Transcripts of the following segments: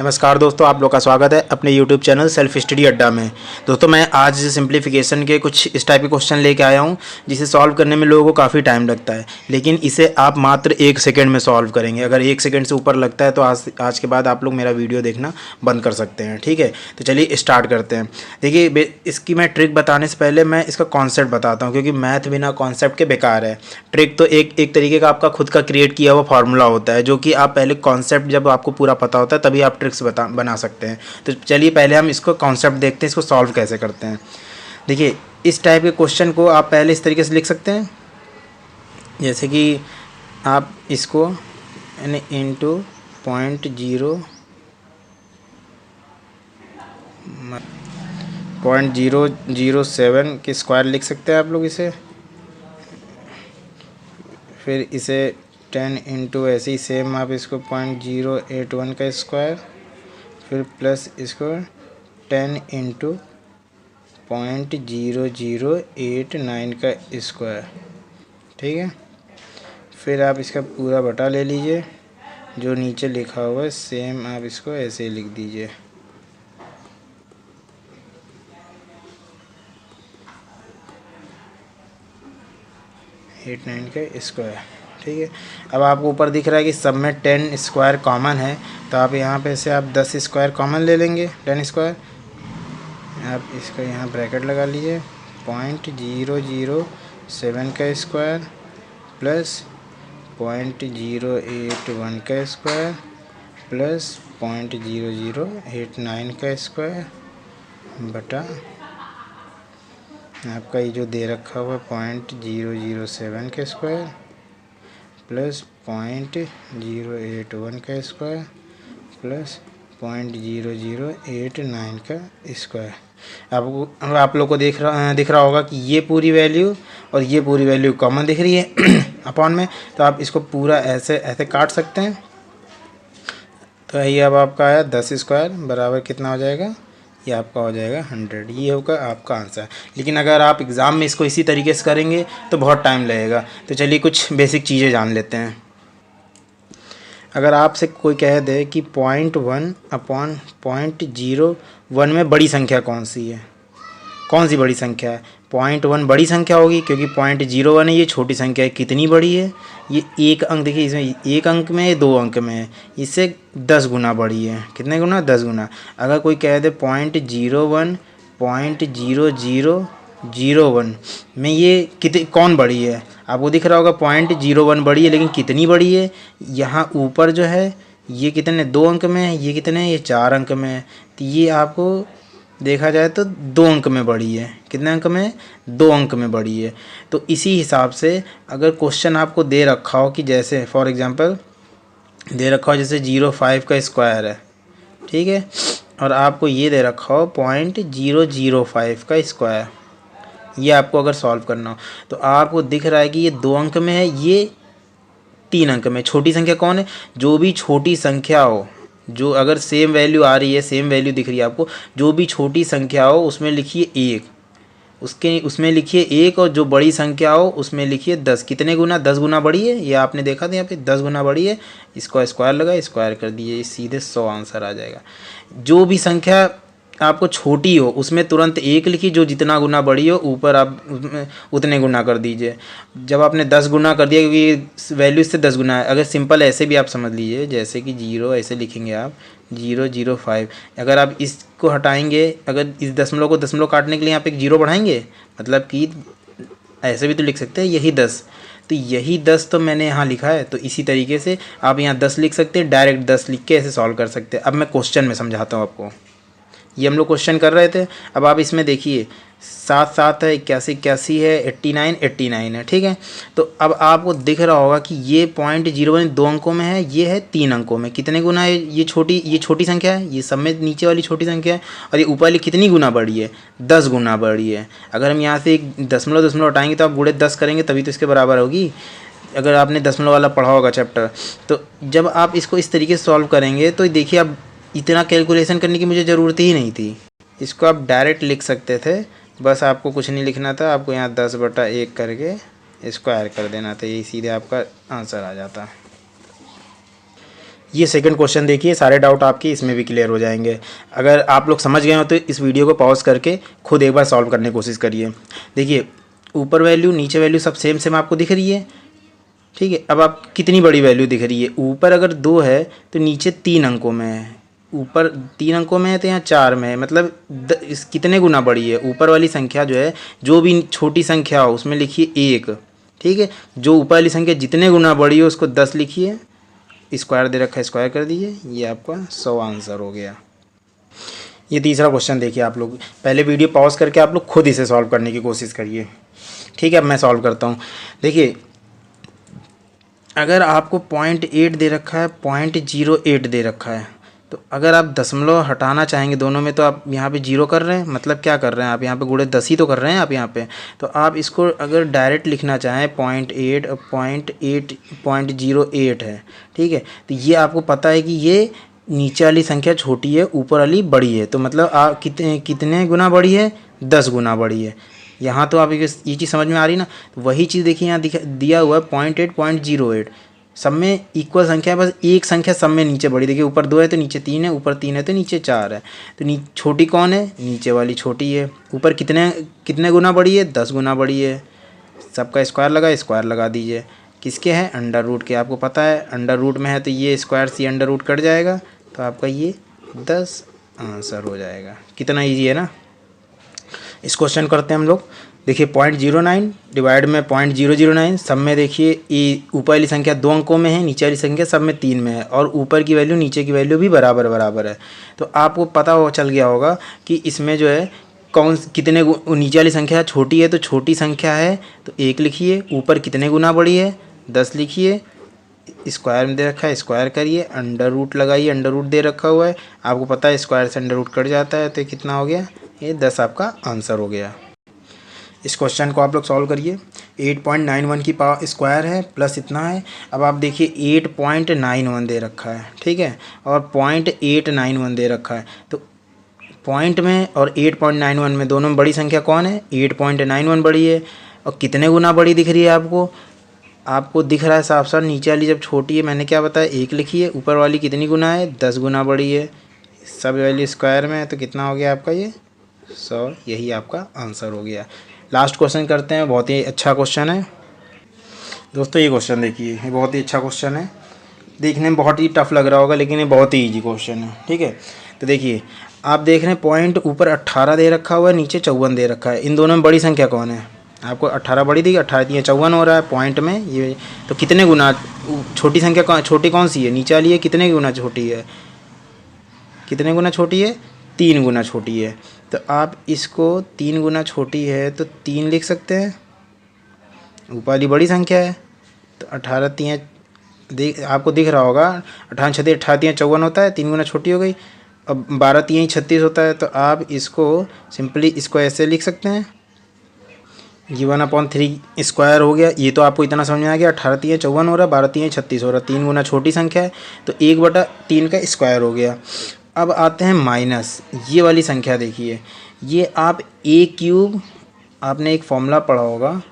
नमस्कार दोस्तों, आप लोग का स्वागत है अपने YouTube चैनल सेल्फ स्टडी अड्डा में। दोस्तों मैं आज सिंप्लीफिकेशन के कुछ इस टाइप के क्वेश्चन लेके आया हूँ जिसे सॉल्व करने में लोगों को काफ़ी टाइम लगता है, लेकिन इसे आप मात्र 1 सेकंड में सॉल्व करेंगे। अगर 1 सेकंड से ऊपर लगता है तो आज के बाद आप लोग मेरा वीडियो देखना बंद कर सकते हैं। ठीक है, तो चलिए स्टार्ट करते हैं। देखिए, इसकी मैं ट्रिक बताने से पहले मैं इसका कॉन्सेप्ट बताता हूँ, क्योंकि मैथ बिना कॉन्सेप्ट के बेकार है। ट्रिक तो एक तरीके का आपका खुद का क्रिएट किया हुआ फार्मूला होता है, जो कि आप पहले कॉन्सेप्ट जब आपको पूरा पता होता है तभी आप ट्रिक्स बना सकते हैं। तो चलिए पहले हम इसको कॉन्सेप्ट देखते हैं, इसको सॉल्व कैसे करते हैं। देखिए, इस टाइप के क्वेश्चन को आप पहले इस तरीके से लिख सकते हैं, जैसे कि आप इसको इंटू 0.007 के स्क्वायर लिख सकते हैं आप लोग इसे। फिर इसे 10 इंटू ऐसे ही सेम आप इसको 0.081 का स्क्वायर, फिर प्लस इसको 10 इंटू 0.0089 का स्क्वायर। ठीक है, फिर आप इसका पूरा बटा ले लीजिए, जो नीचे लिखा हुआ है सेम आप इसको ऐसे ही लिख दीजिए। एट 9 का स्क्वायर। ठीक है, अब आपको ऊपर दिख रहा है कि सब में 10 स्क्वायर कॉमन है, तो आप यहाँ पे से आप 10 स्क्वायर कॉमन ले लेंगे। 10 स्क्वायर आप इसका यहाँ ब्रैकेट लगा लीजिए, 0.007 का स्क्वायर प्लस 0.081 का स्क्वायर प्लस 0.0089 का स्क्वायर बटा आपका ये जो दे रखा हुआ 0.007 का स्क्वायर प्लस 0.081 का स्क्वायर प्लस 0.0089 का स्क्वायर। आपको आप लोग को दिख रहा होगा कि ये पूरी वैल्यू और ये पूरी वैल्यू कॉमन दिख रही है अपॉन में, तो आप इसको पूरा ऐसे ऐसे काट सकते हैं। तो ये अब आपका आया 10 स्क्वायर बराबर कितना हो जाएगा, ये आपका हो जाएगा 100। ये होगा आपका आंसर। लेकिन अगर आप एग्ज़ाम में इसको इसी तरीके से करेंगे तो बहुत टाइम लगेगा। तो चलिए कुछ बेसिक चीज़ें जान लेते हैं। अगर आपसे कोई कह दे कि 0.1 अपॉन 0.01 में बड़ी संख्या कौन सी है, कौन सी बड़ी संख्या है? 0.1 बड़ी संख्या होगी, क्योंकि 0.01 है, ये छोटी संख्या है। कितनी बड़ी है? ये एक अंक, देखिए इसमें एक अंक में है, 2 अंक में है, इससे 10 गुना बड़ी है। कितने गुना? 10 गुना। अगर कोई कह दे 0.01 में ये कौन बड़ी है, आपको दिख रहा होगा 0.01 बड़ी है, लेकिन कितनी बड़ी है? यहाँ ऊपर जो है ये कितने 2 अंक में है, ये कितने, ये 4 अंक में है। तो ये आपको देखा जाए तो 2 अंक में बड़ी है। कितने अंक में? 2 अंक में बड़ी है। तो इसी हिसाब से अगर क्वेश्चन आपको दे रखा हो कि जैसे फॉर एग्जांपल दे रखा हो जैसे 0.5 का स्क्वायर है, ठीक है, और आपको ये दे रखा हो 0.005 का स्क्वायर, ये आपको अगर सॉल्व करना हो तो आपको दिख रहा है कि ये 2 अंक में है, ये 3 अंक में। छोटी संख्या कौन है? जो भी छोटी संख्या हो, जो अगर सेम वैल्यू आ रही है, सेम वैल्यू दिख रही है आपको, जो भी छोटी संख्या हो उसमें लिखिए 1, उसमें लिखिए 1, और जो बड़ी संख्या हो उसमें लिखिए 10। कितने गुना? 10 गुना बड़ी है। ये आपने देखा था यहाँ पे 10 गुना बड़ी है। इसको स्क्वायर लगा, स्क्वायर कर दिए, सीधे 100 आंसर आ जाएगा। जो भी संख्या आपको छोटी हो उसमें तुरंत 1 लिखिए, जो जितना गुना बड़ी हो ऊपर आप उतने गुना कर दीजिए। जब आपने 10 गुना कर दिया, क्योंकि वैल्यू इससे 10 गुना है, अगर सिंपल ऐसे भी आप समझ लीजिए, जैसे कि 0 ऐसे लिखेंगे आप 0.05। अगर आप इसको हटाएंगे, अगर इस दशमलव को दशमलव काटने के लिए आप एक 0 बढ़ाएंगे, मतलब कि ऐसे भी तो लिख सकते हैं यही 10, तो यही 10 तो मैंने यहाँ लिखा है। तो इसी तरीके से आप यहाँ 10 लिख सकते हैं, डायरेक्ट 10 लिख के ऐसे सॉल्व कर सकते हैं। अब मैं क्वेश्चन में समझाता हूँ आपको। ये हम लोग क्वेश्चन कर रहे थे, अब आप इसमें देखिए 7 7 है, 81 है, 89 है। ठीक है, तो अब आपको दिख रहा होगा कि ये 0.01 2 अंकों में है, ये है 3 अंकों में। कितने गुना है? ये छोटी संख्या है, ये सब में नीचे वाली छोटी संख्या है, और ये ऊपर वाली कितनी गुना बड़ी है? 10 गुना बड़ी है। अगर हम यहाँ से एक दशमलव हटाएंगे तो आप गुणे 10 करेंगे तभी तो इसके बराबर होगी, अगर आपने दशमलव वाला पढ़ा होगा चैप्टर। तो जब आप इसको इस तरीके से सॉल्व करेंगे तो देखिए, अब इतना कैलकुलेशन करने की मुझे ज़रूरत ही नहीं थी। इसको आप डायरेक्ट लिख सकते थे, बस आपको कुछ नहीं लिखना था, आपको यहाँ 10/1 करके स्क्वायर कर देना था, यही सीधे आपका आंसर आ जाता। ये सेकंड क्वेश्चन देखिए, सारे डाउट आपके इसमें भी क्लियर हो जाएंगे। अगर आप लोग समझ गए हो तो इस वीडियो को पॉज करके खुद एक बार सॉल्व करने की कोशिश करिए। देखिए ऊपर वैल्यू नीचे वैल्यू सब सेम सेम आपको दिख रही है, ठीक है। अब आप कितनी बड़ी वैल्यू दिख रही है, ऊपर अगर 2 है तो नीचे 3 अंकों में है, ऊपर 3 अंकों में है तो यहाँ 4 में है, मतलब इस कितने गुना बड़ी है। ऊपर वाली संख्या जो है, जो भी छोटी संख्या हो उसमें लिखिए 1, ठीक है। जो ऊपर वाली संख्या जितने गुना बड़ी हो उसको 10 लिखिए, स्क्वायर दे रखा है स्क्वायर कर दीजिए, ये आपका 100 आंसर हो गया। ये तीसरा क्वेश्चन देखिए, आप लोग पहले वीडियो पॉज करके आप लोग खुद इसे सॉल्व करने की कोशिश करिए, ठीक है। अब मैं सॉल्व करता हूँ। देखिए अगर आपको 0.8 दे रखा है, 0.08 दे रखा है, तो अगर आप दशमलव हटाना चाहेंगे दोनों में तो आप यहाँ पे 0 कर रहे हैं, मतलब क्या कर रहे हैं आप यहाँ पे गुणे 10 ही तो कर रहे हैं आप यहाँ पे। तो आप इसको अगर डायरेक्ट लिखना चाहें 0.8 0.08 है, ठीक है। तो ये आपको पता है कि ये नीचे वाली संख्या छोटी है, ऊपर वाली बड़ी है, तो मतलब आप कितने गुना बड़ी है, 10 गुना बड़ी है। यहाँ तो आप ये चीज़ समझ में आ रही ना। तो वही चीज़ देखिए यहाँ दिया हुआ है 0.8 0.08, सब में इक्वल संख्या है, बस एक संख्या सब में नीचे बड़ी। देखिए ऊपर 2 है तो नीचे 3 है, ऊपर 3 है तो नीचे 4 है। तो छोटी कौन है, नीचे वाली छोटी है। ऊपर कितने गुना बड़ी है, 10 गुना बड़ी है। सबका स्क्वायर लगा दीजिए। किसके हैं, अंडर रूट के। आपको पता है अंडर रूट में है तो ये स्क्वायर सी अंडर रूट कट जाएगा, तो आपका ये 10 आंसर हो जाएगा। कितना ईजी है ना। इस क्वेश्चन करते हैं हम लोग। देखिए 0.09 डिवाइड में 0.009, सब में देखिए ये ऊपर वाली संख्या 2 अंकों में है, नीचे वाली संख्या सब में 3 में है, और ऊपर की वैल्यू नीचे की वैल्यू भी बराबर बराबर है। तो आपको पता हो चल गया होगा कि इसमें जो है कितने नीचे वाली संख्या छोटी है तो छोटी संख्या है तो 1 लिखिए। ऊपर कितने गुना बड़ी है, 10 लिखिए। स्क्वायर में दे रखा है स्क्वायर करिए, अंडर रूट लगाइए, अंडर रूट दे रखा हुआ है। आपको पता है स्क्वायर से अंडर रूट कट जाता है, तो कितना हो गया, ये 10 आपका आंसर हो गया। इस क्वेश्चन को आप लोग सॉल्व करिए। 8.91 की पावर स्क्वायर है प्लस इतना है। अब आप देखिए 8.91 दे रखा है, ठीक है, और 0.891 दे रखा है। तो पॉइंट में और 8.91 में दोनों में बड़ी संख्या कौन है, 8.91 बड़ी है। और कितने गुना बड़ी दिख रही है आपको दिख रहा है साफ साफ। नीचे वाली जब छोटी है, मैंने क्या बताया, 1 लिखी है। ऊपर वाली कितनी गुना है, 10 गुना बड़ी है। सब वैल्यू स्क्वायर में है तो कितना हो गया आपका, ये 100। यही आपका आंसर हो गया। लास्ट क्वेश्चन करते हैं, बहुत ही अच्छा क्वेश्चन है दोस्तों। ये क्वेश्चन देखिए, ये बहुत ही अच्छा क्वेश्चन है। देखने में बहुत ही टफ लग रहा होगा लेकिन ये बहुत ही ईजी क्वेश्चन है, ठीक है। तो देखिए आप देख रहे हैं पॉइंट ऊपर 18 दे रखा हुआ है, नीचे 54 दे रखा है। इन दोनों में बड़ी संख्या कौन है, आपको 18 बड़ी दी, 18 3 54 हो रहा है पॉइंट में ये। तो कितने गुना छोटी संख्या छोटी कौन सी है, नीचे वाली है, कितने गुना छोटी है, कितने गुना छोटी है, 3 गुना छोटी है। तो आप इसको 3 गुना छोटी है तो 3 लिख सकते हैं, ऊपर वाली बड़ी संख्या है। तो 18 3 आपको दिख रहा होगा, 18 6 18 3 54 होता है, 3 गुना छोटी हो गई। अब 12 3 36 होता है। तो आप इसको सिंपली इसको ऐसे लिख सकते हैं, ये 1/3 स्क्वायर हो गया। ये तो आपको इतना समझ में आ गया, 18 3 54 हो रहा है, 12 3 36 हो रहा है, 3 गुना छोटी संख्या है तो 1/3 का स्क्वायर हो गया। अब आते हैं माइनस, ये वाली संख्या देखिए, ये आप a³ आपने एक फॉर्मूला पढ़ा होगा,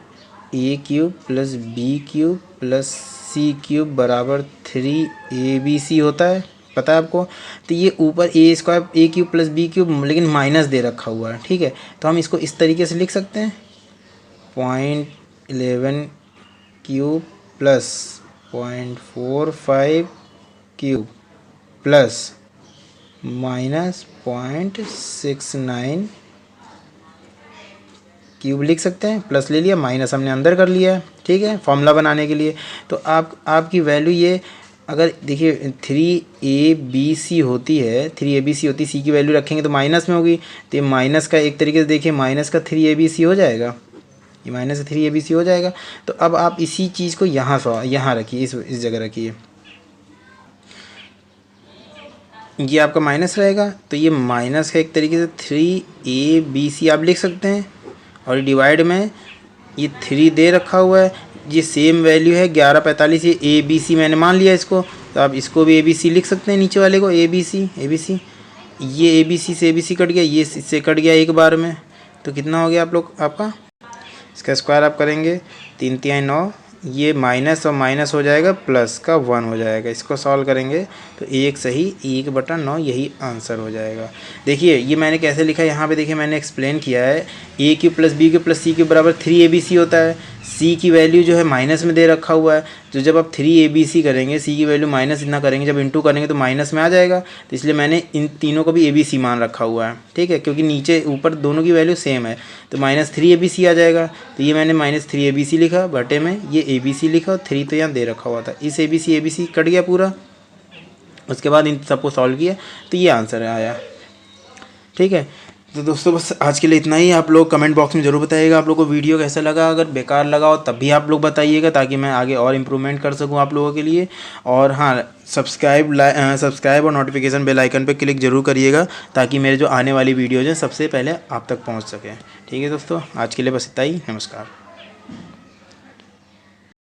a³ + b³ + c³ बराबर 3abc होता है, पता है आपको। तो ये ऊपर a² a³ + b³ लेकिन माइनस दे रखा हुआ है, ठीक है। तो हम इसको इस तरीके से लिख सकते हैं, 0.11³ + 0.45³ प्लस -0.69³ लिख सकते हैं। प्लस ले लिया, माइनस हमने अंदर कर लिया है, ठीक है, फॉर्मूला बनाने के लिए। तो आपकी वैल्यू ये, अगर देखिए 3abc होती है, 3abc होती है, सी की वैल्यू रखेंगे तो माइनस में होगी। तो ये माइनस का एक तरीके से देखिए माइनस का 3abc हो जाएगा, ये माइनस 3abc हो जाएगा। तो अब आप इसी चीज़ को यहाँ रखिए, इस जगह रखिए, ये आपका माइनस रहेगा। तो ये माइनस का एक तरीके से 3abc आप लिख सकते हैं। और डिवाइड में ये 3 दे रखा हुआ है, ये सेम वैल्यू है 1145, ये abc मैंने मान लिया इसको। तो आप इसको भी abc लिख सकते हैं, नीचे वाले को abc। ये abc से abc कट गया, ये इससे कट गया एक बार में। तो कितना हो गया आपका, इसका स्क्वायर आप करेंगे 3 3 9, ये माइनस और माइनस हो जाएगा, प्लस का 1 हो जाएगा। इसको सॉल्व करेंगे तो 1 सही 1/9 यही आंसर हो जाएगा। देखिए ये मैंने कैसे लिखा है यहाँ पे, देखिए मैंने एक्सप्लेन किया है। a cube plus B cube plus C cube बराबर 3abc होता है। c की वैल्यू जो है माइनस में दे रखा हुआ है, तो जब आप 3abc करेंगे, c की वैल्यू माइनस इतना करेंगे, जब इंटू करेंगे तो माइनस में आ जाएगा। तो इसलिए मैंने इन तीनों को भी abc मान रखा हुआ है, ठीक है, क्योंकि नीचे ऊपर दोनों की वैल्यू सेम है। तो -3abc आ जाएगा। तो ये मैंने -3abc लिखा, बटे में ये abc लिखा और 3 तो यहाँ दे रखा हुआ था। इस abc कट गया पूरा। उसके बाद इन सबको सॉल्व किया तो ये आंसर आया, ठीक है। तो दोस्तों बस आज के लिए इतना ही। आप लोग कमेंट बॉक्स में ज़रूर बताइएगा आप लोगों को वीडियो कैसा लगा। अगर बेकार लगा हो तब भी आप लोग बताइएगा, ताकि मैं आगे और इम्प्रूवमेंट कर सकूं आप लोगों के लिए। और हाँ, सब्सक्राइब और नोटिफिकेशन बेल आइकन पे क्लिक ज़रूर करिएगा, ताकि मेरे जो आने वाली वीडियोज़ हैं सबसे पहले आप तक पहुंच सकें। ठीक है दोस्तों, आज के लिए बस इतना ही। नमस्कार।